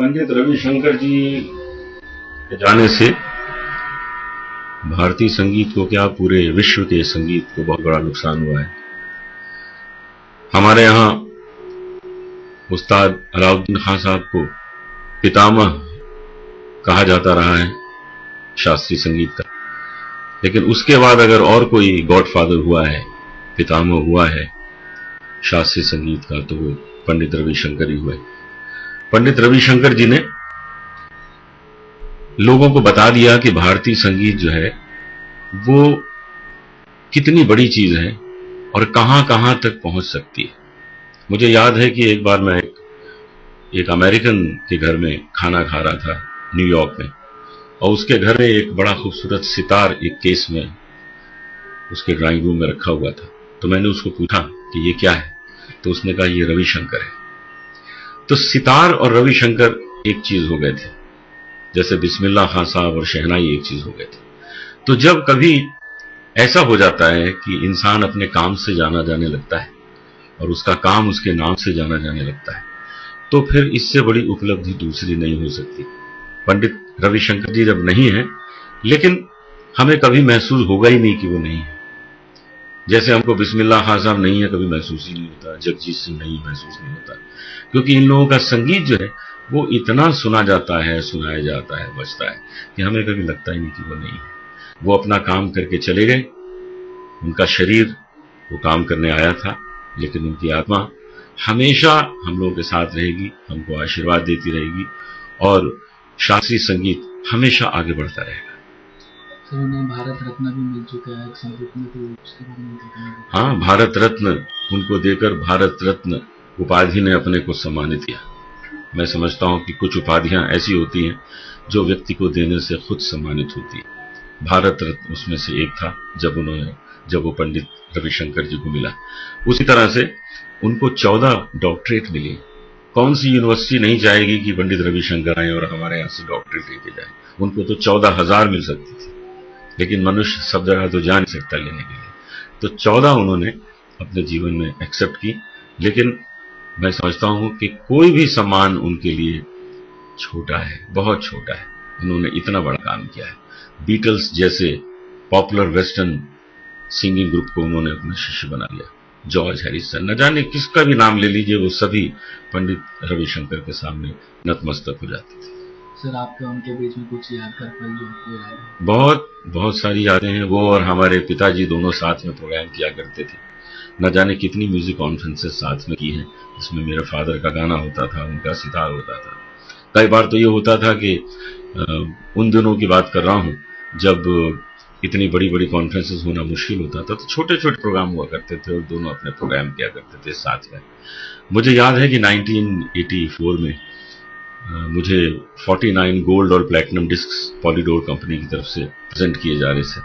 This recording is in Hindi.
पंडित रविशंकर जी के जाने से भारतीय संगीत को क्या, पूरे विश्व के संगीत को बहुत बड़ा नुकसान हुआ है। हमारे यहाँ उस्ताद अलाउद्दीन खान साहब को पितामह कहा जाता रहा है शास्त्रीय संगीत का, लेकिन उसके बाद अगर और कोई गॉडफादर हुआ है, पितामह हुआ है शास्त्रीय संगीत का, तो वो पंडित रविशंकर ही हुए। पंडित रविशंकर जी ने लोगों को बता दिया कि भारतीय संगीत जो है वो कितनी बड़ी चीज है और कहां कहां तक पहुंच सकती है। मुझे याद है कि एक बार मैं एक अमेरिकन के घर में खाना खा रहा था न्यूयॉर्क में, और उसके घर में एक बड़ा खूबसूरत सितार एक केस में उसके ड्राइंग रूम में रखा हुआ था। तो मैंने उसको पूछा कि ये क्या है, तो उसने कहा ये रविशंकर है। तो सितार और रविशंकर एक चीज हो गए थे, जैसे बिस्मिल्लाह खान साहब और शहनाई एक चीज हो गए थे। तो जब कभी ऐसा हो जाता है कि इंसान अपने काम से जाना जाने लगता है और उसका काम उसके नाम से जाना जाने लगता है, तो फिर इससे बड़ी उपलब्धि दूसरी नहीं हो सकती। पंडित रविशंकर जी जब नहीं है, लेकिन हमें कभी महसूस होगा ही नहीं कि वो नहीं है। जैसे हमको बिस्मिल्लाह खान साहब नहीं है कभी महसूस ही नहीं होता, जगजीत सिंह नहीं महसूस नहीं होता, क्योंकि इन लोगों का संगीत जो है वो इतना सुना जाता है, सुनाया जाता है, बजता है कि हमें कभी लगता ही नहीं कि वो नहीं है। वो अपना काम करके चले गए, उनका शरीर वो काम करने आया था, लेकिन उनकी आत्मा हमेशा हम लोगों के साथ रहेगी, हमको आशीर्वाद देती रहेगी और शास्त्रीय संगीत हमेशा आगे बढ़ता रहेगा। सर, उन्हें भारत रत्न भी मिल चुका है संगीत में, तो उसके बारे में क्या कहेंगे? हाँ, भारत रत्न उनको देकर भारत रत्न उपाधि ने अपने को सम्मानित किया। मैं समझता हूं कि कुछ उपाधियां ऐसी होती हैं जो व्यक्ति को देने से खुद सम्मानित होती है। भारत रत्न उसमें से एक था जब वो पंडित रविशंकर जी को मिला। उसी तरह से उनको 14 डॉक्टरेट मिली। कौन सी यूनिवर्सिटी नहीं चाहेगी कि पंडित रविशंकर आए और हमारे यहां से डॉक्टरेट लेके जाए। उनको तो 14,000 मिल सकती थी, लेकिन मनुष्य सब जगह तो जा नहीं सकता लेने के लिए, तो 14 उन्होंने अपने जीवन में एक्सेप्ट की। लेकिन मैं समझता हूं कि कोई भी सम्मान उनके लिए छोटा है, बहुत छोटा है। उन्होंने इतना बड़ा काम किया है। बीटल्स जैसे पॉपुलर वेस्टर्न सिंगिंग ग्रुप को उन्होंने अपना शिष्य बना लिया। जॉर्ज हैरिसन, न जाने किसका भी नाम ले लीजिए, वो सभी पंडित रविशंकर के सामने नतमस्तक हो जाते थे। सर, आपके उनके बीच में कुछ यादगार पल जो आपको याद है? बहुत सारी यादें हैं। वो और हमारे पिताजी दोनों साथ में प्रोग्राम किया करते थे। न जाने कितनी म्यूजिक कॉन्फ्रेंसेस साथ में की हैं, जिसमें मेरे फादर का गाना होता था, उनका सितार होता था। कई बार तो ये होता था कि उन दिनों की बात कर रहा हूं जब इतनी बड़ी बड़ी कॉन्फ्रेंसेस होना मुश्किल होता था, तो छोटे छोटे प्रोग्राम हुआ करते थे और दोनों अपने प्रोग्राम किया करते थे साथ में। मुझे याद है कि 1984 में मुझे 49 गोल्ड और प्लैटिनम डिस्क्स पॉलीडोर कंपनी की तरफ से प्रेजेंट किए जा रहे थे।